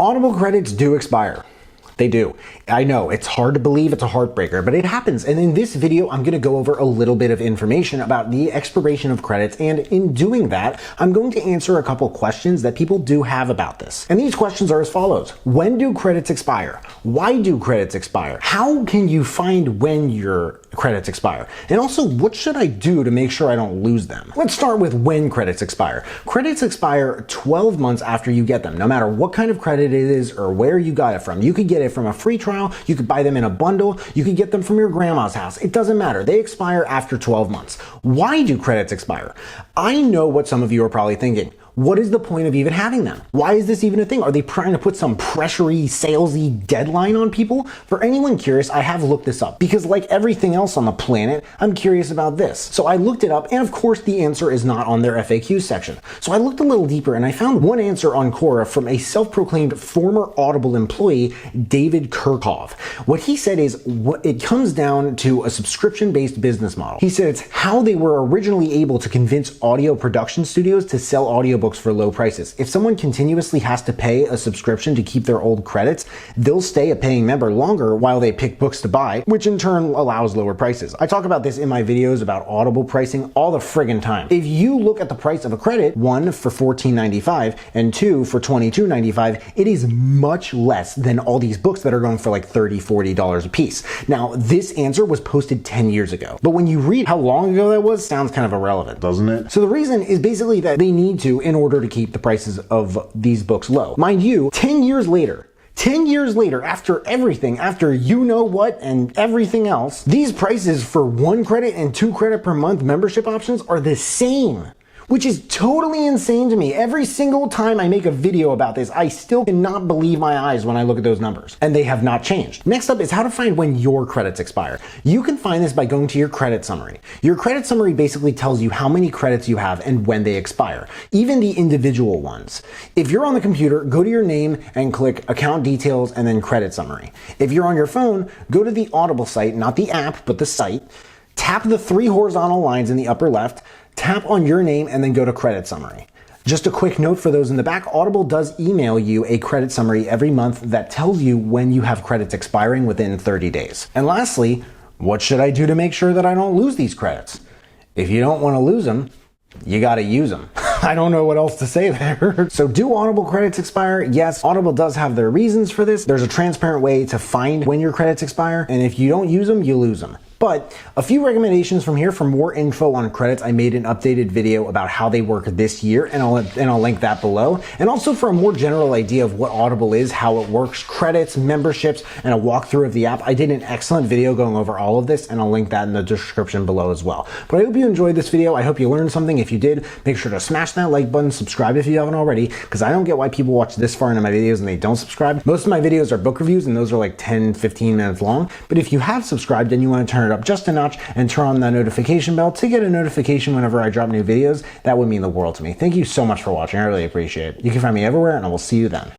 Audible credits do expire. They do. I know, it's hard to believe, it's a heartbreaker, but it happens. And in this video, I'm gonna go over a little bit of information about the expiration of credits. And in doing that, I'm going to answer a couple questions that people do have about this. And these questions are as follows. When do credits expire? Why do credits expire? How can you find when your credits expire? And also, what should I do to make sure I don't lose them? Let's start with when credits expire. Credits expire 12 months after you get them, no matter what kind of credit it is or where you got it from. You could get it from a free trial, you could buy them in a bundle, you could get them from your grandma's house. It doesn't matter. They expire after 12 months. Why do credits expire? I know what some of you are probably thinking. What is the point of even having them? Why is this even a thing? Are they trying to put some pressury, salesy deadline on people? For anyone curious, I have looked this up because like everything else on the planet, I'm curious about this. So I looked it up and of course the answer is not on their FAQ section. So I looked a little deeper and I found one answer on Quora from a self-proclaimed former Audible employee, David Kirchhoff. What he said is it comes down to a subscription-based business model. He said it's how they were originally able to convince audio production studios to sell audiobooks for low prices. If someone continuously has to pay a subscription to keep their old credits, they'll stay a paying member longer while they pick books to buy, which in turn allows lower prices. I talk about this in my videos about Audible pricing all the friggin' time. If you look at the price of a credit, one for $14.95 and two for $22.95, it is much less than all these books that are going for like $30, $40 a piece. Now, this answer was posted 10 years ago, but when you read how long ago that was, sounds kind of irrelevant, doesn't it? So the reason is basically that they need to in order to keep the prices of these books low. Mind you, 10 years later, after everything, after you know what and everything else, these prices for 1 credit and 2 credit per month membership options are the same, which is totally insane to me. Every single time I make a video about this, I still cannot believe my eyes when I look at those numbers, and they have not changed. Next up is how to find when your credits expire. You can find this by going to your credit summary. Your credit summary basically tells you how many credits you have and when they expire, even the individual ones. If you're on the computer, go to your name and click account details and then credit summary. If you're on your phone, go to the Audible site, not the app, but the site, tap the 3 horizontal lines in the upper left, tap on your name and then go to credit summary. Just a quick note for those in the back, Audible does email you a credit summary every month that tells you when you have credits expiring within 30 days. And lastly, what should I do to make sure that I don't lose these credits? If you don't want to lose them, you gotta use them. I don't know what else to say there. So do Audible credits expire? Yes, Audible does have their reasons for this. There's a transparent way to find when your credits expire, and if you don't use them, you lose them. But a few recommendations from here for more info on credits. I made an updated video about how they work this year, and I'll link that below. And also for a more general idea of what Audible is, how it works, credits, memberships, and a walkthrough of the app. I did an excellent video going over all of this, and I'll link that in the description below as well. But I hope you enjoyed this video. I hope you learned something. If you did, make sure to smash that like button, subscribe if you haven't already, because I don't get why people watch this far into my videos and they don't subscribe. Most of my videos are book reviews, and those are like 10, 15 minutes long. But if you have subscribed and you want to turn it up just a notch and turn on that notification bell to get a notification whenever I drop new videos, that would mean the world to me. Thank you so much for watching. I really appreciate it. You can find me everywhere, and I will see you then.